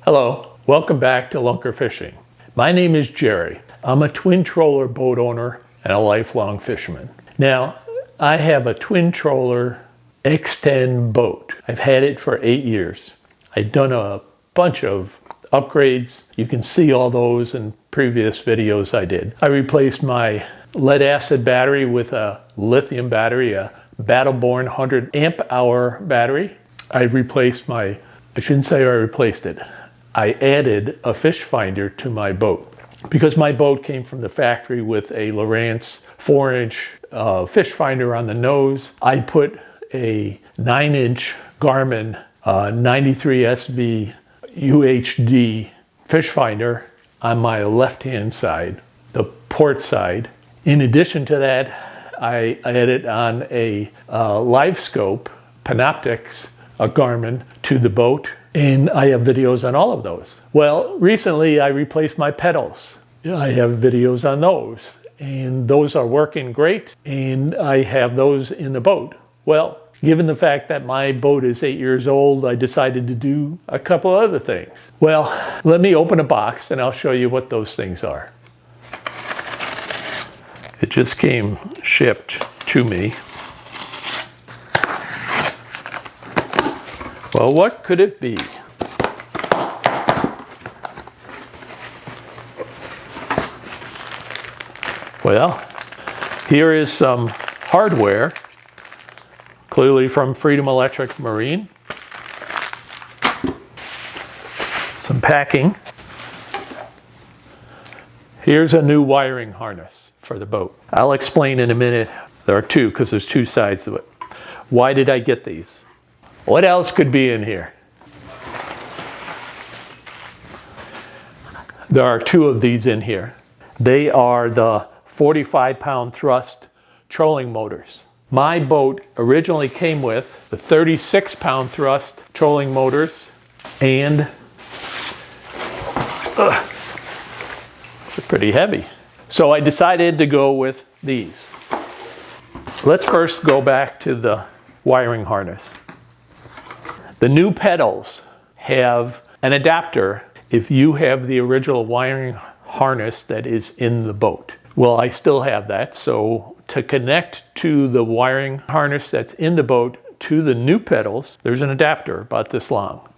Hello, welcome back to Lunker Fishing. My name is Gerry. I'm a twin troller boat owner and a lifelong fisherman. Now, I have a Twin Troller X10 boat. I've had it for 8 years. I've done a bunch of upgrades. You can see all those in previous videos I did. I replaced my lead acid battery with a lithium battery, a Battleborn 100 amp hour battery. I replaced I shouldn't say I replaced it. I added a fish finder to my boat. Because my boat came from the factory with a Lowrance 4-inch fish finder on the nose, I put a 9-inch Garmin 93SV UHD fish finder on my left-hand side, the port side. In addition to that, I added on a live scope, Panoptics, a Garmin, to the boat, and I have videos on all of those. Well, recently I replaced my pedals. I have videos on those, and those are working great, and I have those in the boat. Well, given the fact that my boat is 8 years old, I decided to do a couple other things. Well, let me open a box and I'll show you what those things are. It just came shipped to me. Well, what could it be? Well, here is some hardware, clearly from Freedom Electric Marine. Some packing. Here's a new wiring harness for the boat. I'll explain in a minute. There are two, because there's two sides to it. Why did I get these? What else could be in here? There are two of these in here. They are the 45-pound thrust trolling motors. My boat originally came with the 36-pound thrust trolling motors, and they're pretty heavy. So I decided to go with these. Let's first go back to the wiring harness. The new pedals have an adapter if you have the original wiring harness that is in the boat. Well, I still have that, so to connect to the wiring harness that's in the boat to the new pedals, there's an adapter about this long.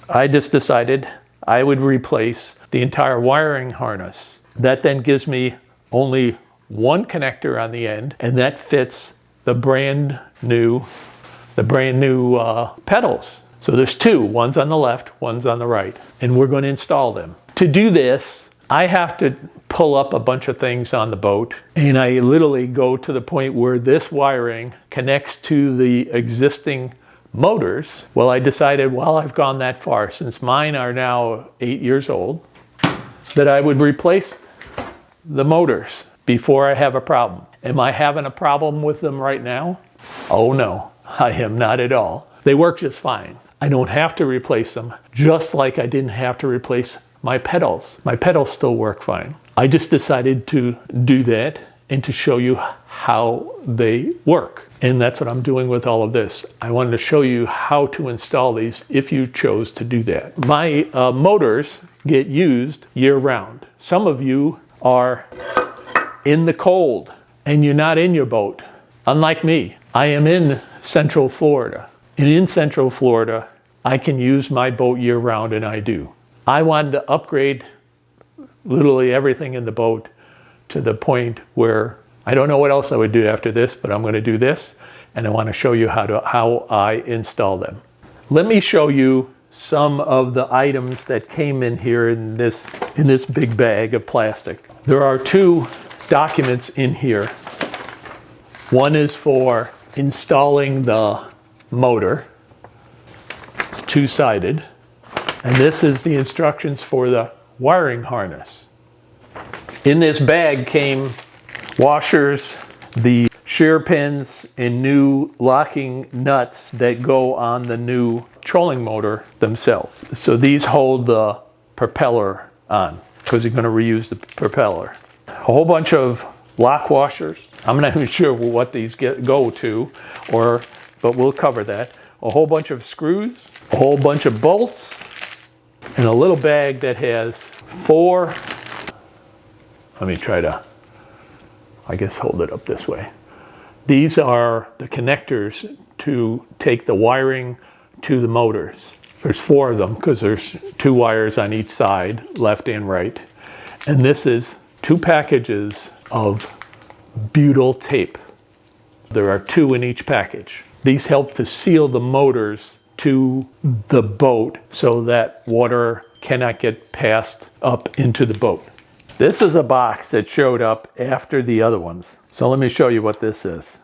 I just decided I would replace the entire wiring harness. That then gives me only one connector on the end, and that fits the brand new pedals. So there's two, one's on the left, one's on the right, and we're going to install them. To do this, I have to pull up a bunch of things on the boat, and I literally go to the point where this wiring connects to the existing motors. Well, I decided while I've gone that far, since mine are now 8 years old, that I would replace the motors before I have a problem. Am I having a problem with them right now? Oh no, I am not at all. They work just fine. I don't have to replace them, just like I didn't have to replace my pedals. My pedals still work fine. I just decided to do that and to show you how they work. And that's what I'm doing with all of this. I wanted to show you how to install these if you chose to do that. My motors get used year-round. Some of you are in the cold and you're not in your boat. Unlike me, I am in Central Florida. And in Central Florida, I can use my boat year-round, and I do. I wanted to upgrade literally everything in the boat to the point where I don't know what else I would do after this, but I'm going to do this, and I want to show you how I install them. Let me show you some of the items that came in here in this big bag of plastic. There are two documents in here. One is for installing the motor. It's two-sided. And this is the instructions for the wiring harness. In this bag came washers, the shear pins, and new locking nuts that go on the new trolling motor themselves. So these hold the propeller on, because you're going to reuse the propeller. A whole bunch of lock washers. I'm not even sure what these go to, but we'll cover that. A whole bunch of screws, a whole bunch of bolts, and a little bag that has 4, let me try to, I guess, hold it up this way. These are the connectors to take the wiring to the motors. There's 4 of them because there's 2 wires on each side, left and right. And this is 2 packages of butyl tape. There are 2 in each package. These help to seal the motors to the boat so that water cannot get passed up into the boat. This is a box that showed up after the other ones. So let me show you what this is.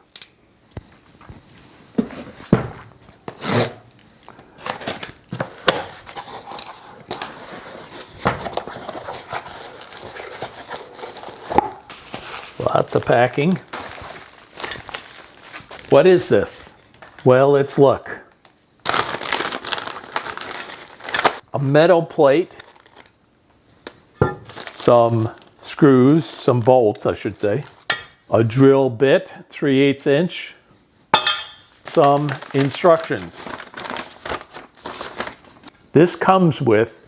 Lots of packing. What is this? Well, let's look. A metal plate, some screws, some bolts, I should say, a drill bit, 3/8 inch, some instructions. This comes with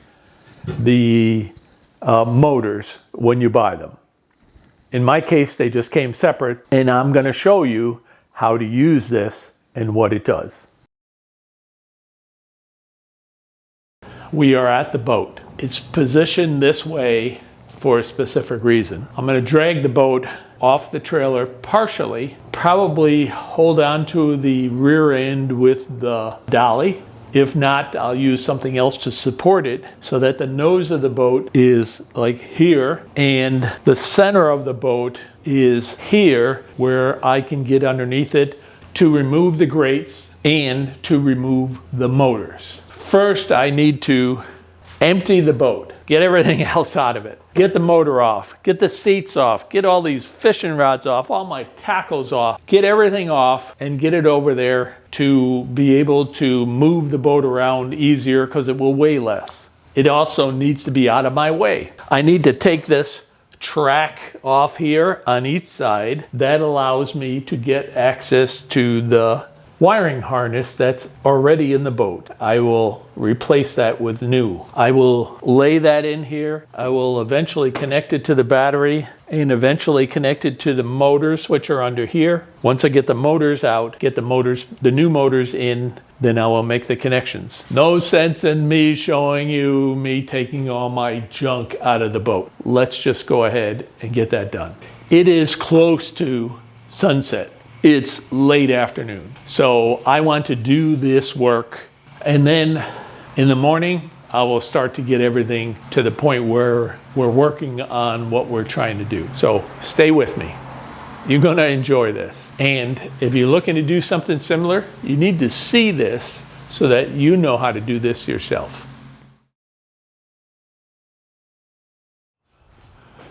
the motors when you buy them. In my case, they just came separate, and I'm going to show you how to use this and what it does. We are at the boat. It's positioned this way for a specific reason. I'm going to drag the boat off the trailer partially, probably hold on to the rear end with the dolly. If not, I'll use something else to support it so that the nose of the boat is like here and the center of the boat is here where I can get underneath it to remove the grates and to remove the motors. First, I need to empty the boat, get everything else out of it, get the motor off, get the seats off, get all these fishing rods off, all my tackles off, get everything off and get it over there to be able to move the boat around easier because it will weigh less. It also needs to be out of my way. I need to take this track off here on each side. That allows me to get access to the wiring harness that's already in the boat. I will replace that with new. I will lay that in here. I will eventually connect it to the battery and eventually connect it to the motors, which are under here. Once I get the motors out, get the new motors in, then I will make the connections. No sense in me showing you me taking all my junk out of the boat. Let's just go ahead and get that done. It is close to sunset. It's late afternoon. So I want to do this work, and then in the morning, I will start to get everything to the point where we're working on what we're trying to do. So stay with me. You're gonna enjoy this. And if you're looking to do something similar, you need to see this so that you know how to do this yourself.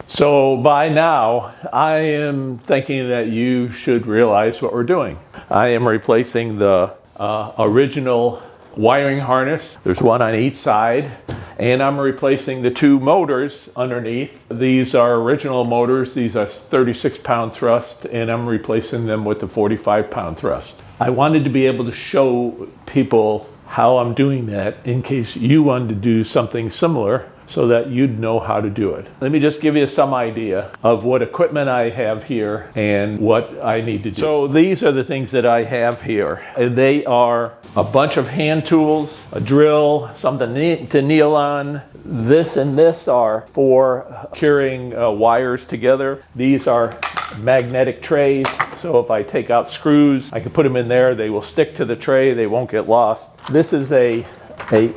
So by now, I am thinking that you should realize what we're doing. I am replacing the original wiring harness. There's one on each side, and I'm replacing the 2 motors underneath. These are original motors. These are 36-pound thrust, and I'm replacing them with the 45-pound thrust. I wanted to be able to show people how I'm doing that in case you wanted to do something similar, so that you'd know how to do it. Let me just give you some idea of what equipment I have here and what I need to do. So these are the things that I have here. They are a bunch of hand tools, a drill, something to kneel on. This and this are for curing wires together. These are magnetic trays. So if I take out screws, I can put them in there. They will stick to the tray. They won't get lost. This is a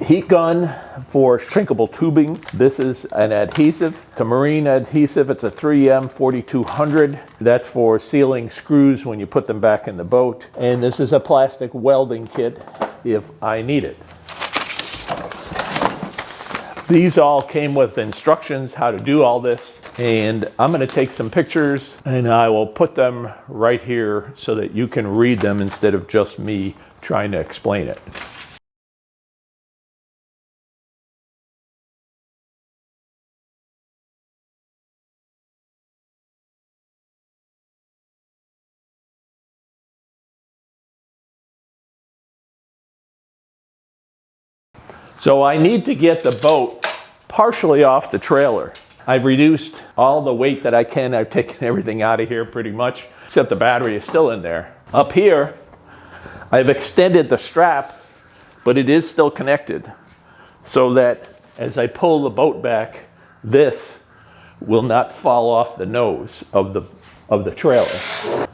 heat gun for shrinkable tubing. This is an adhesive. It's a marine adhesive. It's a 3M 4200. That's for sealing screws when you put them back in the boat. And this is a plastic welding kit if I need it. These all came with instructions how to do all this. And I'm going to take some pictures and I will put them right here so that you can read them instead of just me trying to explain it. So I need to get the boat partially off the trailer. I've reduced all the weight that I can. I've taken everything out of here pretty much, except the battery is still in there. Up here, I've extended the strap, but it is still connected, so that as I pull the boat back, this will not fall off the nose of the trailer.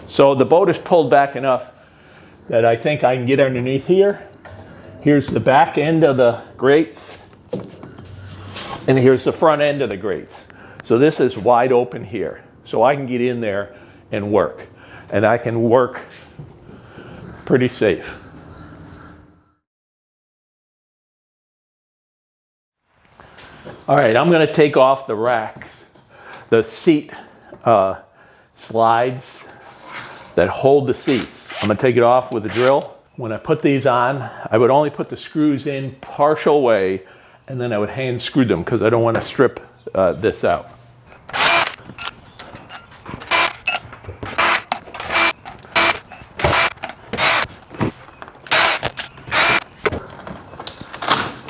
So the boat is pulled back enough that I think I can get underneath here. Here's the back end of the grates, and here's the front end of the grates. So this is wide open here. So I can get in there and work. And I can work pretty safe. All right, I'm gonna take off the racks, the seat slides that hold the seats. I'm gonna take it off with a drill. When I put these on, I would only put the screws in partial way, and then I would hand screw them because I don't want to strip this out.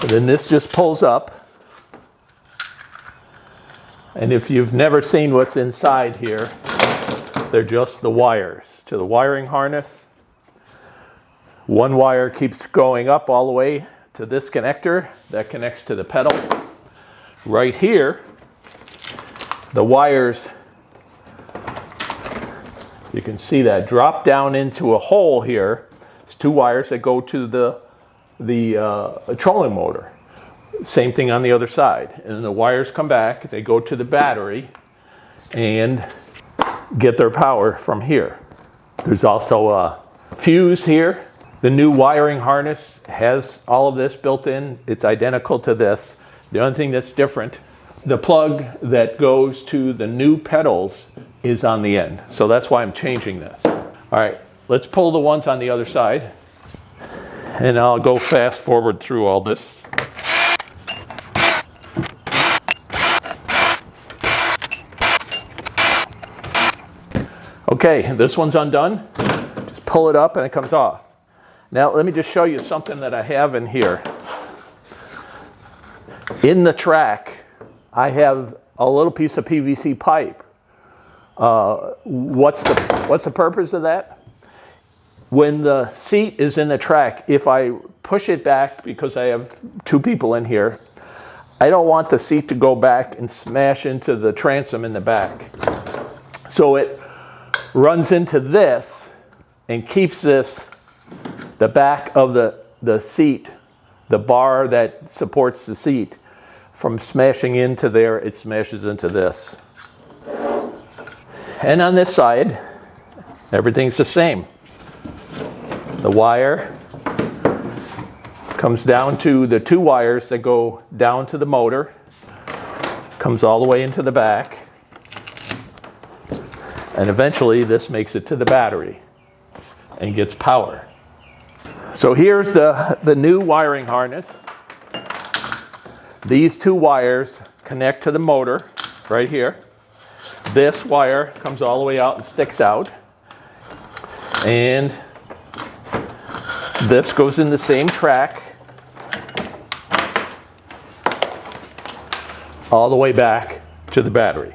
And then this just pulls up. And if you've never seen what's inside here, they're just the wires to the wiring harness. One wire keeps going up all the way to this connector that connects to the pedal. Right here, the wires, you can see that drop down into a hole here. There's two wires that go to the trolling motor. Same thing on the other side. And the wires come back, they go to the battery and get their power from here. There's also a fuse here. The new wiring harness has all of this built in. It's identical to this. The only thing that's different, the plug that goes to the new pedals is on the end. So that's why I'm changing this. All right, let's pull the ones on the other side. And I'll go fast forward through all this. Okay, this one's undone. Just pull it up and it comes off. Now let me just show you something that I have in here. In the track, I have a little piece of PVC pipe. What's the purpose of that? When the seat is in the track, if I push it back, because I have two people in here, I don't want the seat to go back and smash into the transom in the back. So it runs into this and keeps this, the back of the seat, the bar that supports the seat, from smashing into there. It smashes into this. And on this side, everything's the same. The wire comes down to the two wires that go down to the motor, comes all the way into the back, and eventually this makes it to the battery and gets power. So here's the new wiring harness. These two wires connect to the motor right here. This wire comes all the way out and sticks out. And this goes in the same track all the way back to the battery.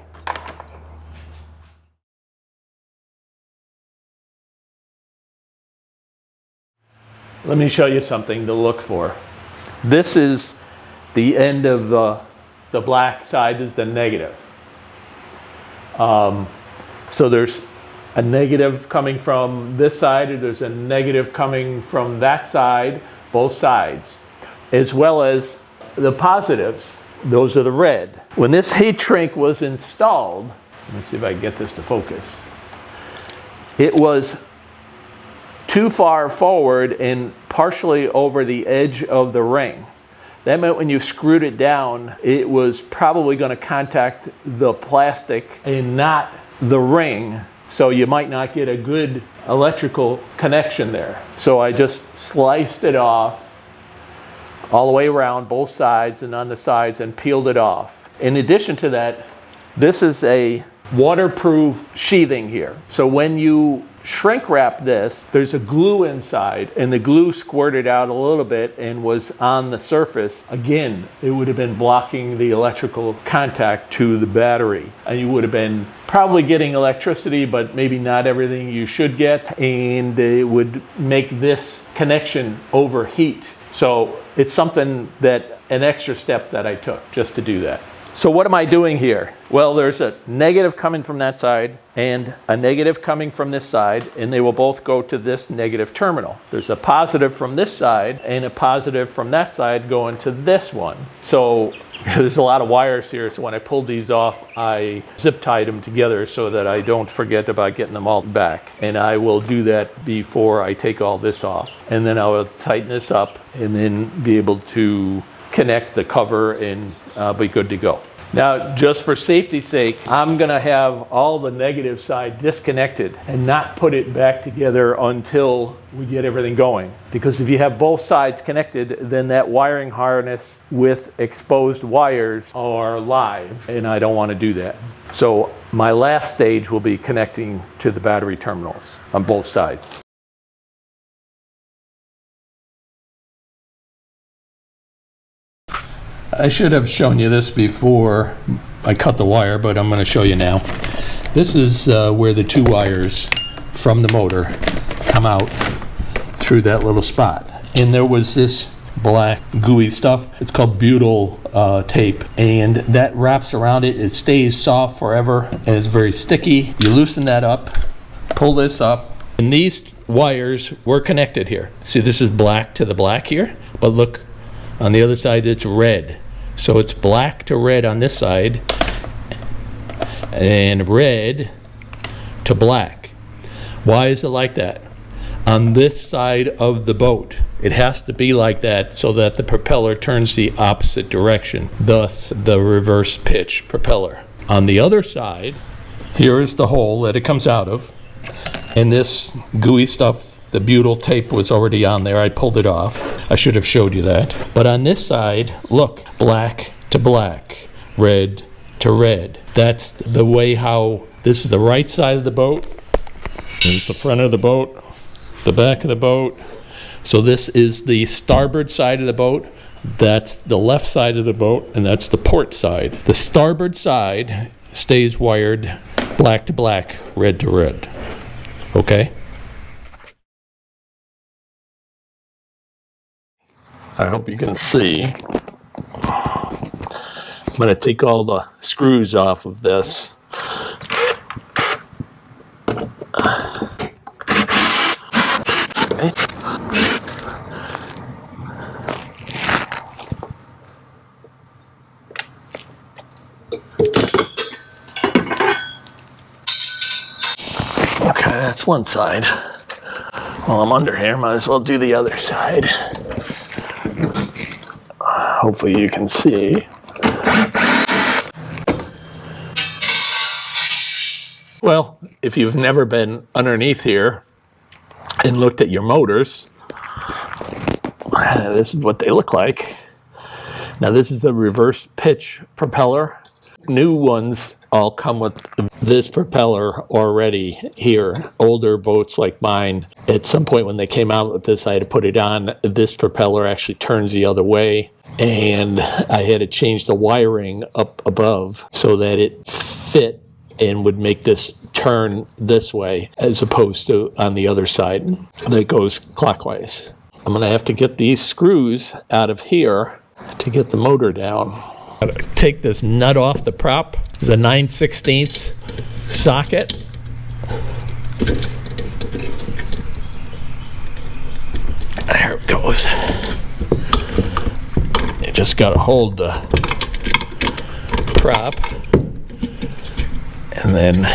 Let me show you something to look for. This is the end of the black side is the negative. So there's a negative coming from this side, and there's a negative coming from that side, both sides, as well as the positives. Those are the red. When this heat shrink was installed, let me see if I can get this to focus. It was too far forward and partially over the edge of the ring. that meant when you screwed it down, it was probably going to contact the plastic and not the ring. So you might not get a good electrical connection there. So I just sliced it off all the way around both sides and on the sides and peeled it off. In addition to that, this is a waterproof sheathing here. So when you shrink wrap this, there's a glue inside, and the glue squirted out a little bit and was on the surface. Again, it would have been blocking the electrical contact to the battery, and you would have been probably getting electricity, but maybe not everything you should get, and it would make this connection overheat. So it's something that, an extra step that I took just to do that. So what am I doing here? Well, there's a negative coming from that side and a negative coming from this side, and they will both go to this negative terminal. There's a positive from this side and a positive from that side going to this one. So there's a lot of wires here, so when I pulled these off, I zip tied them together so that I don't forget about getting them all back. And I will do that before I take all this off. And then I will tighten this up and then be able to connect the cover and be good to go. Now, just for safety's sake, I'm gonna have all the negative side disconnected and not put it back together until we get everything going. Because if you have both sides connected, then that wiring harness with exposed wires are live, and I don't wanna do that. So my last stage will be connecting to the battery terminals on both sides. I should have shown you this before I cut the wire, but I'm going to show you now. This is where the two wires from the motor come out through that little spot. And there was this black gooey stuff. It's called butyl tape, and that wraps around it. It stays soft forever, and it's very sticky. You loosen that up, pull this up, and these wires were connected here. See, this is black to the black here, but look, on the other side it's red. So it's black to red on this side and red to black. Why is it like that? On this side of the boat, it has to be like that so that the propeller turns the opposite direction, thus the reverse pitch propeller. On the other side, here is the hole that it comes out of, and this gooey stuff, the butyl tape, was already on there. I pulled it off. I should have showed you that. But on this side, look, black to black, red to red. That's the way how, this is the right side of the boat. There's the front of the boat, the back of the boat. So this is the starboard side of the boat. That's the left side of the boat, and that's the port side. The starboard side stays wired black to black, red to red. Okay? I hope you can see. I'm going to take all the screws off of this. Okay, that's one side. While I'm under here, might as well do the other side. Hopefully you can see. Well, if you've never been underneath here and looked at your motors, this is what they look like. Now this is a reverse pitch propeller. New ones all come with this propeller already here. Older boats like mine, at some point when they came out with this, I had to put it on. This propeller actually turns the other way, and I had to change the wiring up above so that it fit and would make this turn this way as opposed to on the other side that goes clockwise. I'm going to have to get these screws out of here to get the motor down. Take this nut off the prop. It's a 9/16 socket. There it goes. You just got to hold the prop, and then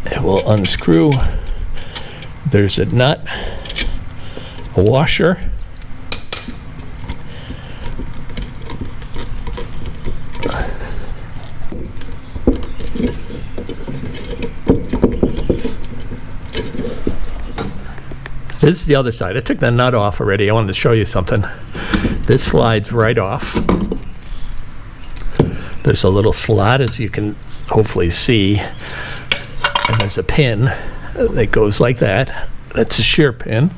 it will unscrew. There's a nut, a washer, This is the other side. I took the nut off already. I wanted to show you something. This slides right off. There's a little slot, as you can hopefully see, and there's a pin that goes like that. That's a shear pin.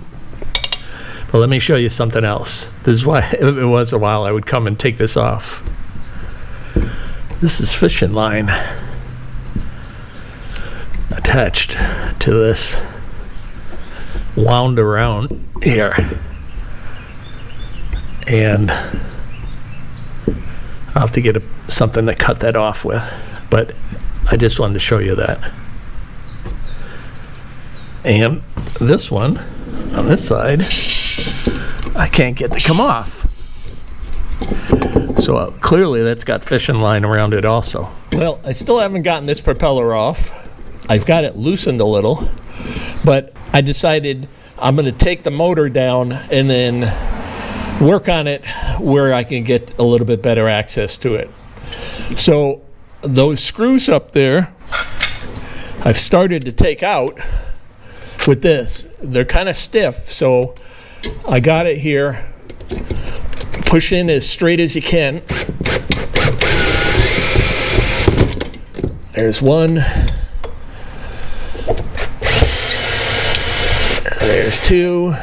But let me show you something else. This is why, if it was a while, I would come and take this off. This is fishing line attached to this, wound around here, and I'll have to get something to cut that off with, but I just wanted to show you that. And this one on this side, I can't get to come off. So clearly that's got fishing line around it also. Well, I still haven't gotten this propeller off. I've got it loosened a little, but I decided I'm going to take the motor down and then work on it where I can get a little bit better access to it. So those screws up there, I've started to take out with this. They're kind of stiff, so I got it here. Push in as straight as you can. There's one. There's two.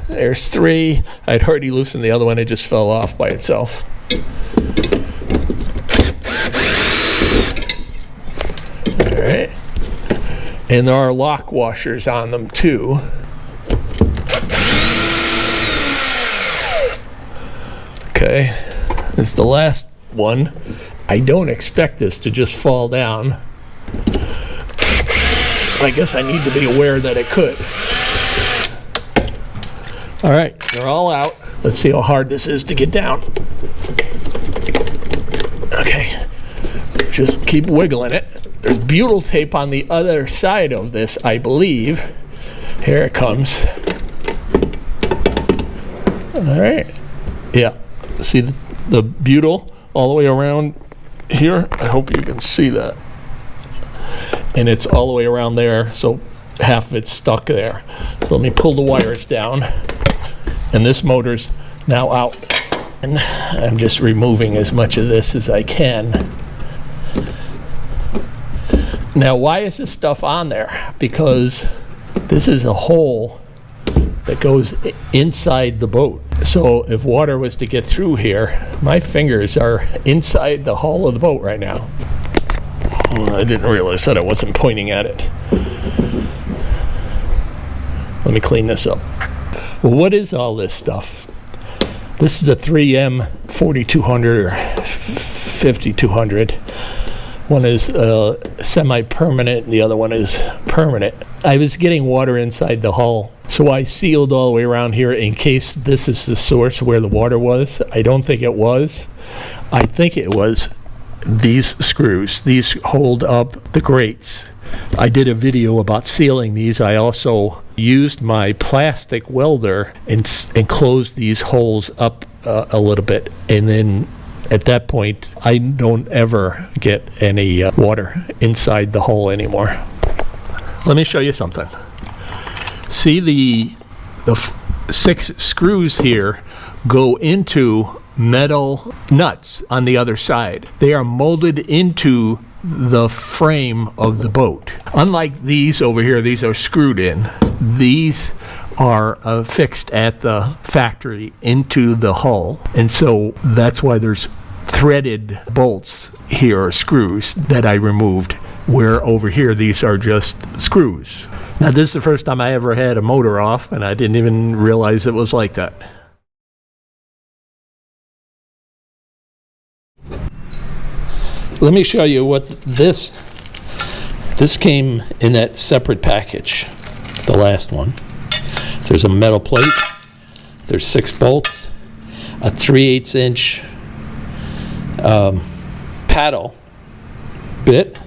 There's three. I'd already loosened the other one. It just fell off by itself. All right. And there are lock washers on them too. Okay, this is the last one. I don't expect this to just fall down. I guess I need to be aware that it could. All right, they're all out. Let's see how hard this is to get down. Okay, just keep wiggling it. There's butyl tape on the other side of this, I believe. Here it comes. All right, yeah. See the butyl all the way around here? I hope you can see that. And it's all the way around there, so half of it's stuck there. So let me pull the wires down. And this motor's now out. And I'm just removing as much of this as I can. Now, why is this stuff on there? Because this is a hole that goes inside the boat. So if water was to get through here, my fingers are inside the hull of the boat right now. I didn't realize that I wasn't pointing at it. Let me clean this up. Well, what is all this stuff? This is a 3M 4200 or 5200. One is semi-permanent and the other one is permanent. I was getting water inside the hull, so I sealed all the way around here in case this is the source where the water was. I don't think it was. I think it was these screws. These hold up the grates. I did a video about sealing these. I also used my plastic welder and closed these holes up a little bit, and then at that point, I don't ever get any water inside the hole anymore. Let me show you something. See the 6 screws here go into metal nuts on the other side. They are molded into the frame of the boat. Unlike these over here, these are screwed in. These are fixed at the factory into the hull, and so that's why there's threaded bolts here, or screws, that I removed, where over here these are just screws. Now this is the first time I ever had a motor off, and I didn't even realize it was like that. Let me show you what this came in that separate package, the last one. There's a metal plate, there's 6 bolts, a 3/8 inch paddle bit,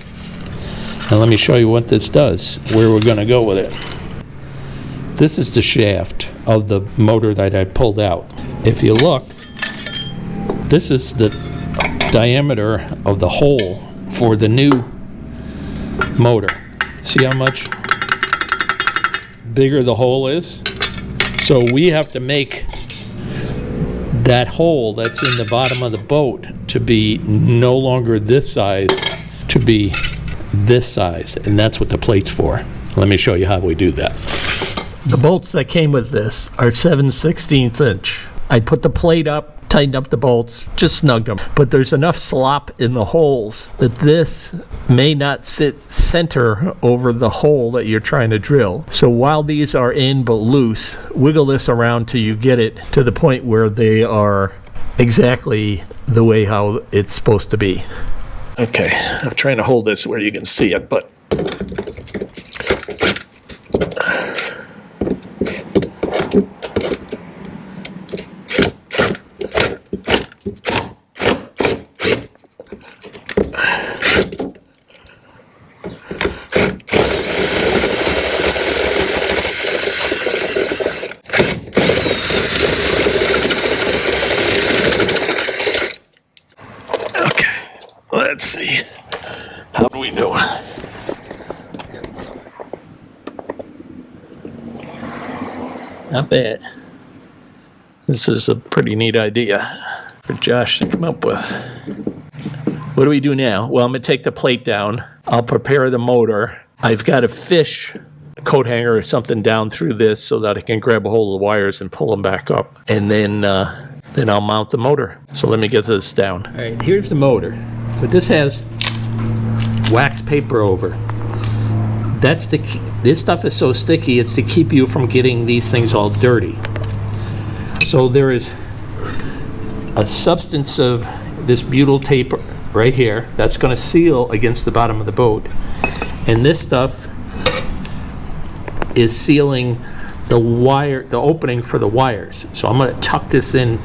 and let me show you what this does, where we're going to go with it. This is the shaft of the motor that I pulled out. If you look, this is the diameter of the hole for the new motor. See how much bigger the hole is? So we have to make that hole that's in the bottom of the boat to be no longer this size, to be this size, and that's what the plate's for. Let me show you how we do that. The bolts that came with this are 7/16 inch. I put the plate up, tightened up the bolts, just snugged them. But there's enough slop in the holes that this may not sit center over the hole that you're trying to drill. So while these are in but loose, wiggle this around till you get it to the point where they are exactly the way how it's supposed to be. Okay, I'm trying to hold this where you can see it, but let's see. How do we do? Not bad. This is a pretty neat idea for Josh to come up with. What do we do now? Well, I'm going to take the plate down. I'll prepare the motor. I've got a fish coat hanger or something down through this so that I can grab a hold of the wires and pull them back up. And then I'll mount the motor. So let me get this down. All right, here's the motor. But this has wax paper over. That's this stuff is so sticky, it's to keep you from getting these things all dirty. So there is a substance of this butyl tape right here that's going to seal against the bottom of the boat. And this stuff is sealing the wire, the opening for the wires. So I'm going to tuck this in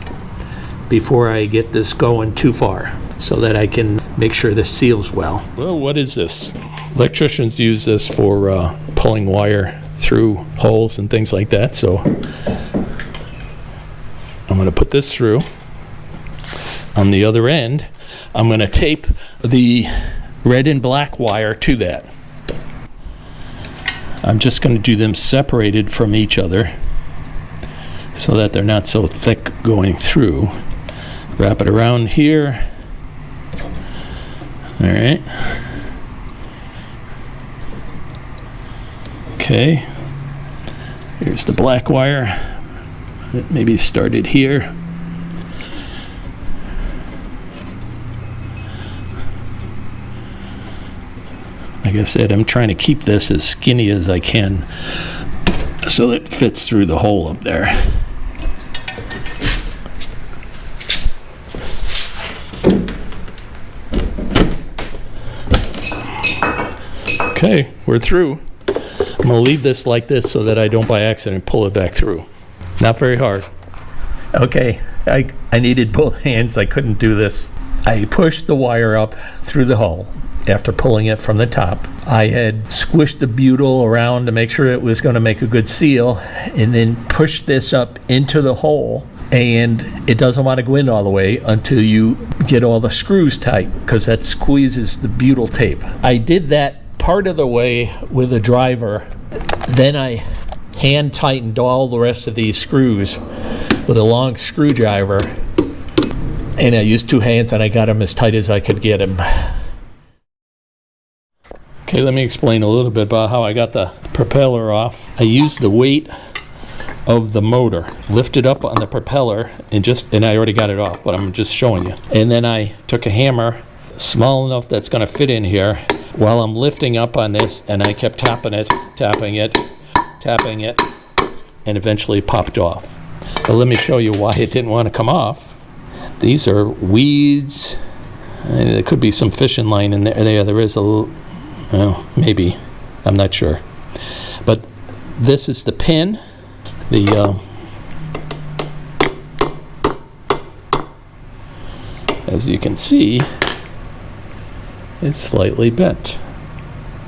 before I get this going too far, so that I can make sure this seals well. Well, what is this? Electricians use this for pulling wire through holes and things like that. So I'm going to put this through. On the other end, I'm going to tape the red and black wire to that. I'm just going to do them separated from each other so that they're not so thick going through. Wrap it around here. All right. Okay. Here's the black wire. Maybe start it here. Like I said, I'm trying to keep this as skinny as I can so that it fits through the hole up there. Okay, we're through. I'm going to leave this like this so that I don't by accident pull it back through. Not very hard. Okay, I needed both hands. I couldn't do this. I pushed the wire up through the hole after pulling it from the top. I had squished the butyl around to make sure it was going to make a good seal, and then pushed this up into the hole. And it doesn't want to go in all the way until you get all the screws tight, because that squeezes the butyl tape. I did that part of the way with a driver. Then I hand tightened all the rest of these screws with a long screwdriver, and I used two hands and I got them as tight as I could get them. Okay, let me explain a little bit about how I got the propeller off. I used the weight of the motor, lifted up on the propeller, and I already got it off, but I'm just showing you. And then I took a hammer small enough that's going to fit in here while I'm lifting up on this, and I kept tapping it, and eventually it popped off. But let me show you why it didn't want to come off. These are weeds. There could be some fishing line in there. There is a little, well, maybe, I'm not sure. But this is the pin. As you can see, it's slightly bent.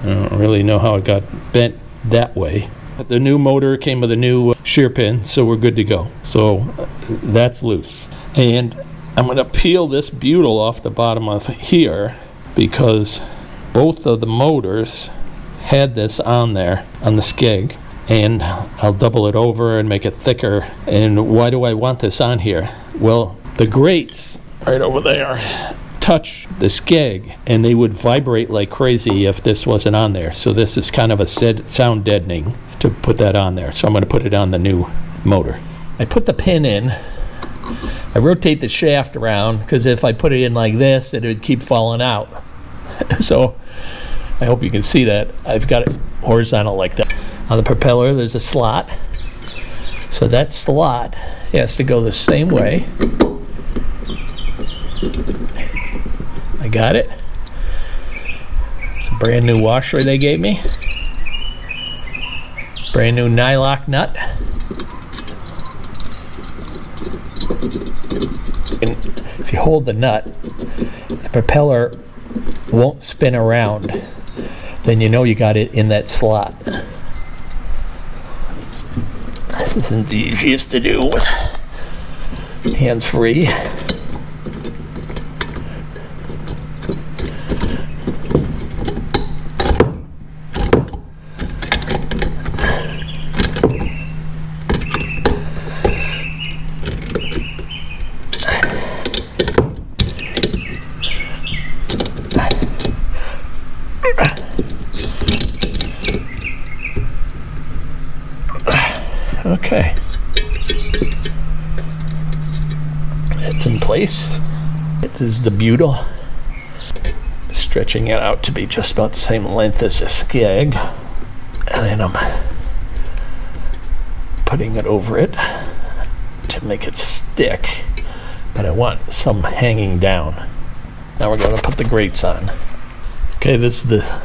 I don't really know how it got bent that way. But the new motor came with a new shear pin, so we're good to go. So that's loose. And I'm going to peel this butyl off the bottom of here, because both of the motors had this on there on the skeg, and I'll double it over and make it thicker. And why do I want this on here? Well, the grates right over there touch the skeg, and they would vibrate like crazy if this wasn't on there. So this is kind of a sound deadening to put that on there. So I'm going to put it on the new motor. I put the pin in. I rotate the shaft around because if I put it in like this, it would keep falling out. So I hope you can see that. I've got it horizontal like that. On the propeller, there's a slot. So that slot has to go the same way. I got it. It's a brand new washer they gave me. Brand new nylock nut. And if you hold the nut, the propeller won't spin around. Then you know you got it in that slot. This isn't the easiest to do with hands-free. Okay, it's in place. This is the butyl, stretching it out to be just about the same length as the skeg, and then I'm putting it over it to make it stick, but I want some hanging down. Now we're going to put the grates on. Okay, this is the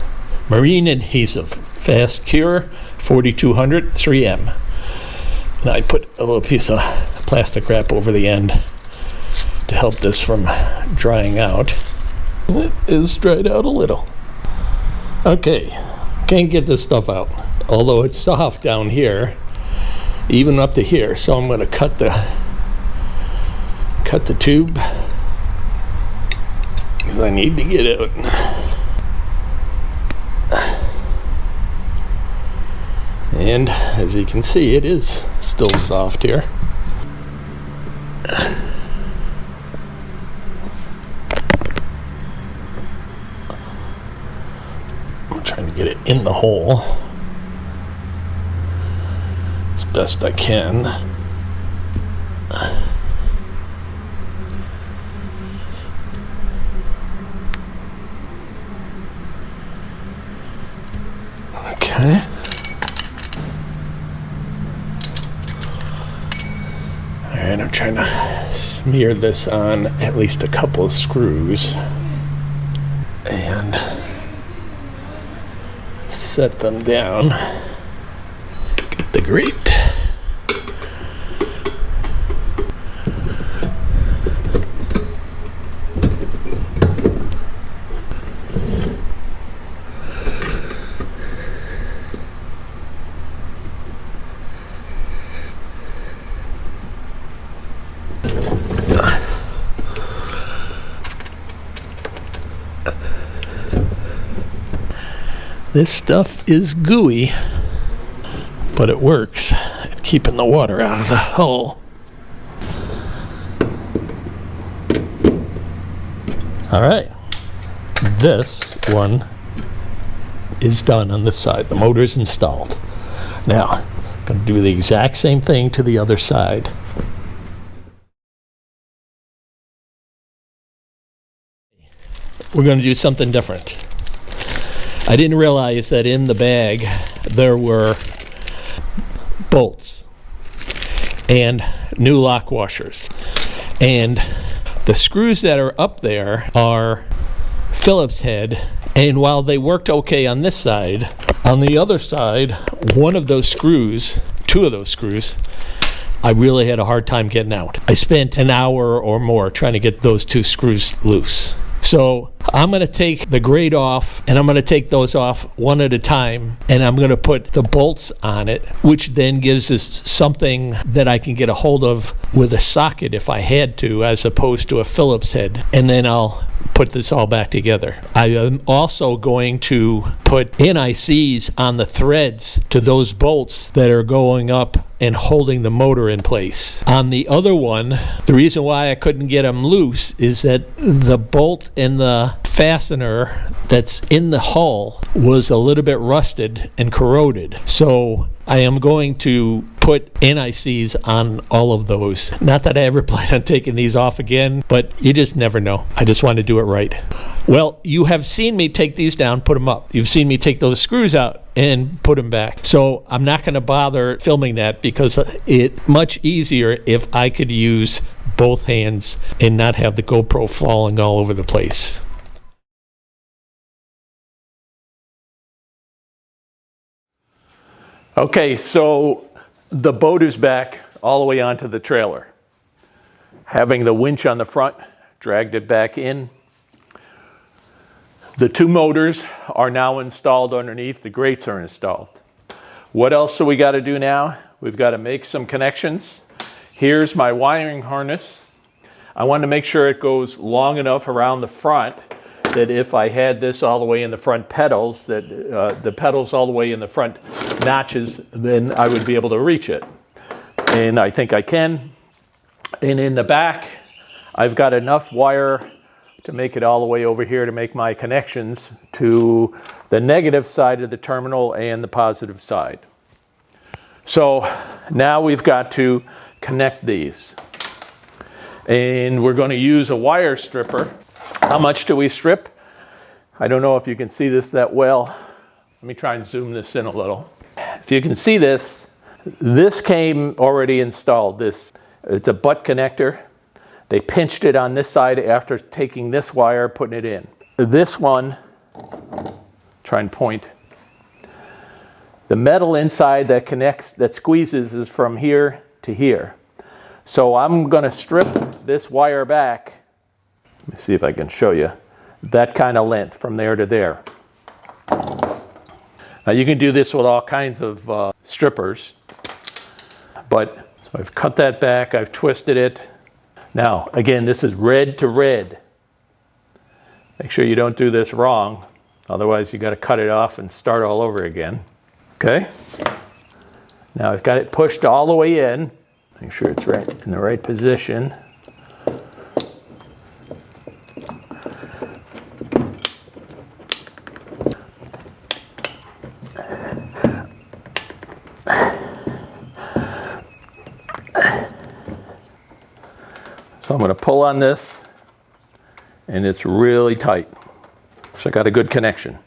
marine adhesive, fast cure 4200 3M. Now I put a little piece of plastic wrap over the end to help this from drying out. It is dried out a little. Okay, can't get this stuff out, although it's soft down here, even up to here. So I'm going to cut the tube because I need to get it out. And as you can see, it is still soft here. I'm trying to get it in the hole as best I can. Okay. Alright, I'm trying to smear this on at least a couple of screws and set them down. Get the grate. This stuff is gooey, but it works at keeping the water out of the hull. All right, this one is done on this side. The motor's installed. Now, I'm going to do the exact same thing to the other side. We're going to do something different. I didn't realize that in the bag there were bolts and new lock washers, and the screws that are up there are Phillips head, and while they worked okay on this side, on the other side, one of those screws, two of those screws, I really had a hard time getting out. I spent an hour or more trying to get those two screws loose. So I'm going to take the grate off, and I'm going to take those off one at a time, and I'm going to put the bolts on it, which then gives us something that I can get a hold of with a socket if I had to, as opposed to a Phillips head. And then I'll put this all back together. I am also going to put NICs on the threads to those bolts that are going up and holding the motor in place. On the other one, the reason why I couldn't get them loose is that the bolt and the fastener that's in the hull was a little bit rusted and corroded. So I am going to put NICs on all of those. Not that I ever plan on taking these off again, but you just never know. I just want to do it right. Well, you have seen me take these down, put them up. You've seen me take those screws out and put them back. So I'm not going to bother filming that because it's much easier if I could use both hands and not have the GoPro falling all over the place. Okay, so the boat is back all the way onto the trailer. Having the winch on the front, dragged it back in. The two motors are now installed underneath. The grates are installed. What else do we got to do now? We've got to make some connections. Here's my wiring harness. I want to make sure it goes long enough around the front that if I had this all the way in the front pedals, that the pedals all the way in the front notches, then I would be able to reach it. And I think I can. And in the back, I've got enough wire to make it all the way over here to make my connections to the negative side of the terminal and the positive side. So now we've got to connect these. And we're going to use a wire stripper. How much do we strip? I don't know if you can see this that well. Let me try and zoom this in a little. If you can see this, this came already installed. It's a butt connector. They pinched it on this side after taking this wire, putting it in. This one, try and point. The metal inside that connects, that squeezes, is from here to here. So I'm going to strip this wire back. Let me see if I can show you. That kind of length from there to there. Now you can do this with all kinds of strippers. But so I've cut that back, I've twisted it. Now, again, this is red to red. Make sure you don't do this wrong. Otherwise, you got to cut it off and start all over again. Okay? Now, I've got it pushed all the way in. Make sure it's right in the right position. So I'm going to pull on this, and it's really tight. So I got a good connection.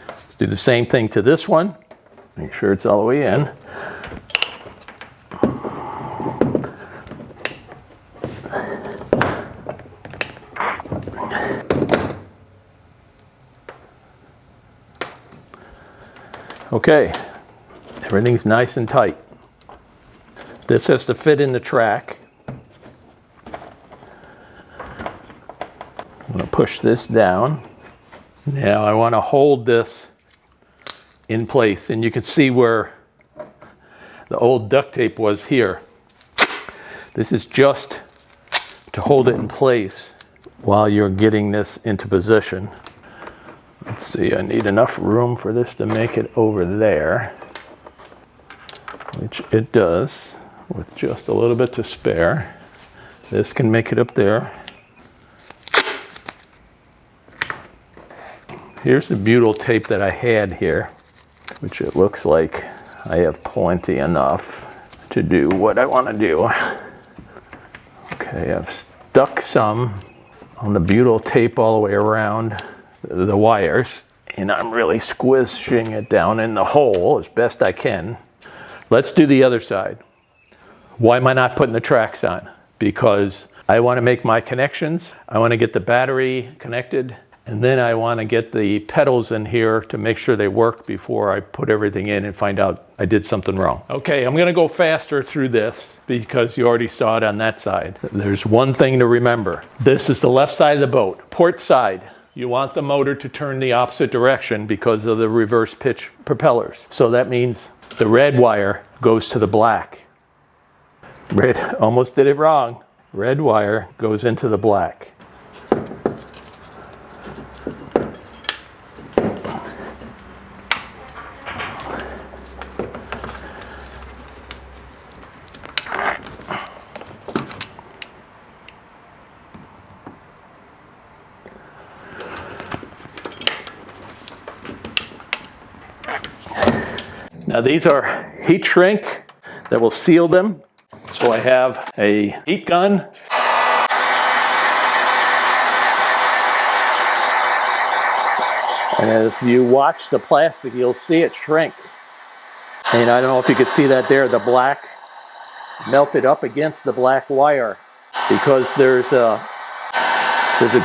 Let's do the same thing to this one. Make sure it's all the way in. Okay, everything's nice and tight. This has to fit in the track. I'm going to push this down. Now I want to hold this in place, and you can see where the old duct tape was here. This is just to hold it in place while you're getting this into position. Let's see, I need enough room for this to make it over there, which it does with just a little bit to spare. This can make it up there. Here's the butyl tape that I had here, which it looks like I have plenty enough to do what I want to do. Okay, I've stuck some on the butyl tape all the way around the wires, and I'm really squishing it down in the hole as best I can. Let's do the other side. Why am I not putting the tracks on? Because I want to make my connections. I want to get the battery connected. And then I want to get the pedals in here to make sure they work before I put everything in and find out I did something wrong. Okay, I'm going to go faster through this because you already saw it on that side. There's one thing to remember. This is the left side of the boat, port side. you want the motor to turn the opposite direction because of the reverse pitch propellers. So that means the red wire goes to the black. Red, almost did it wrong. Red wire goes into the black. Now these are heat shrink that will seal them. So I have a heat gun. And if you watch the plastic, you'll see it shrink. And I don't know if you can see that there, the black melted up against the black wire because there's a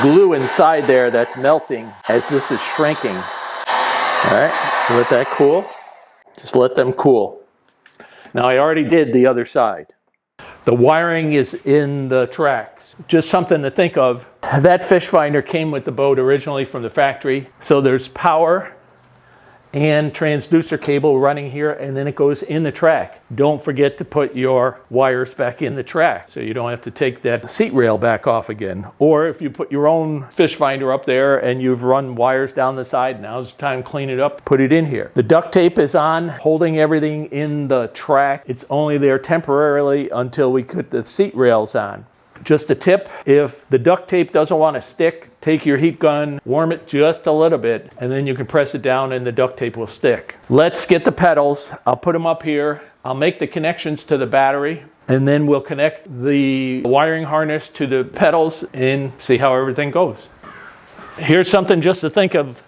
glue inside there that's melting as this is shrinking. All right, let that cool. Just let them cool. Now I already did the other side. The wiring is in the tracks. Just something to think of. That fish finder came with the boat originally from the factory. So there's power and transducer cable running here, and then it goes in the track. Don't forget to put your wires back in the track so you don't have to take that seat rail back off again. Or if you put your own fish finder up there and you've run wires down the side, now's the time to clean it up, put it in here. The duct tape is on, holding everything in the track. It's only there temporarily until we put the seat rails on. Just a tip, if the duct tape doesn't want to stick, take your heat gun, warm it just a little bit, and then you can press it down and the duct tape will stick. Let's get the pedals. I'll put them up here. I'll make the connections to the battery, and then we'll connect the wiring harness to the pedals and see how everything goes. Here's something just to think of.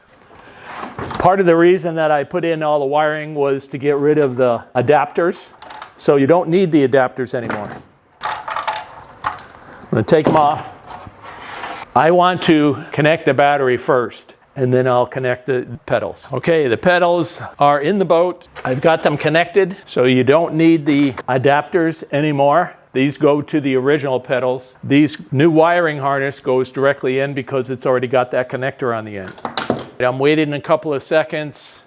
Part of the reason that I put in all the wiring was to get rid of the adapters, so you don't need the adapters anymore. I'm going to take them off. I want to connect the battery first, and then I'll connect the pedals. Okay, the pedals are in the boat. I've got them connected, so you don't need the adapters anymore. These go to the original pedals. These new wiring harness goes directly in because it's already got that connector on the end. I'm waiting a couple of seconds.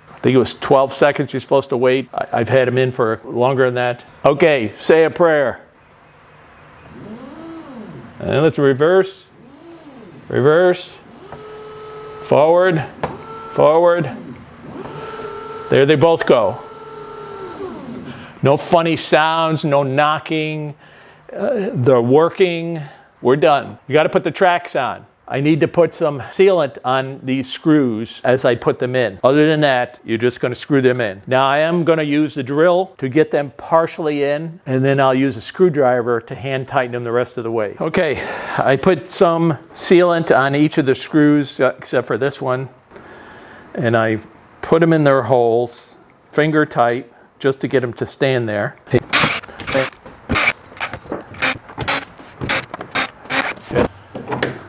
I think it was 12 seconds you're supposed to wait. I've had them in for longer than that. Okay, say a prayer. And let's reverse, reverse, forward, forward. There they both go. No funny sounds, no knocking. They're working. We're done. You got to put the tracks on. I need to put some sealant on these screws as I put them in. Other than that, you're just going to screw them in. Now I am going to use the drill to get them partially in, and then I'll use a screwdriver to hand tighten them the rest of the way. Okay, I put some sealant on each of the screws except for this one, and I put them in their holes, finger tight, just to get them to stand there.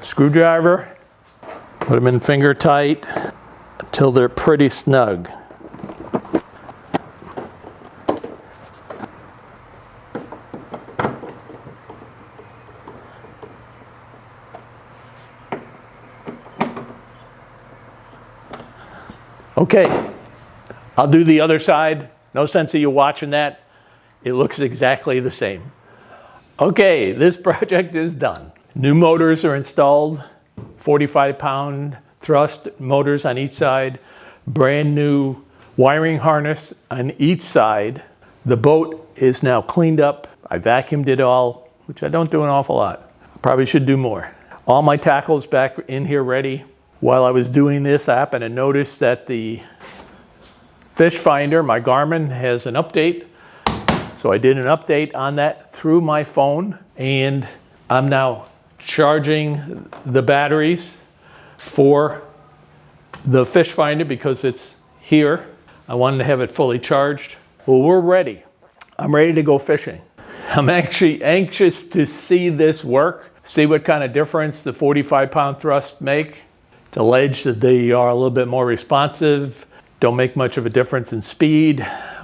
Screwdriver, put them in finger tight until they're pretty snug. Okay, I'll do the other side. No sense of you watching that. It looks exactly the same. Okay, this project is done. New motors are installed, 45-pound thrust motors on each side, brand new wiring harness on each side. The boat is now cleaned up. I vacuumed it all, which I don't do an awful lot. Probably should do more. All my tackles back in here ready. While I was doing this, I happened to notice that the fish finder, my Garmin, has an update. So I did an update on that through my phone, and I'm now charging the batteries for the fish finder because it's here. I wanted to have it fully charged. Well, we're ready. I'm ready to go fishing. I'm actually anxious to see this work, see what kind of difference the 45-pound thrust make. It's alleged that they are a little bit more responsive, don't make much of a difference in speed,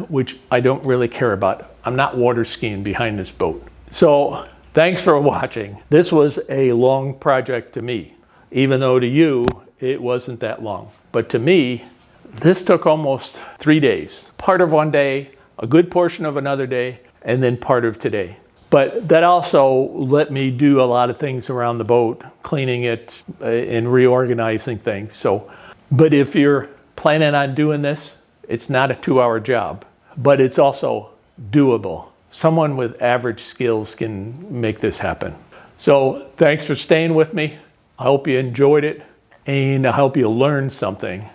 which I don't really care about. I'm not water skiing behind this boat. So thanks for watching. This was a long project to me. even though to you, it wasn't that long. But to me, this took almost 3 days. Part of one day, a good portion of another day, and then part of today. But that also let me do a lot of things around the boat, cleaning it and reorganizing things. So, but if you're planning on doing this, it's not a 2-hour job, but it's also doable. Someone with average skills can make this happen. So thanks for staying with me. I hope you enjoyed it, and I hope you learned something.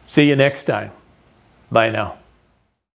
See you next time. Bye now.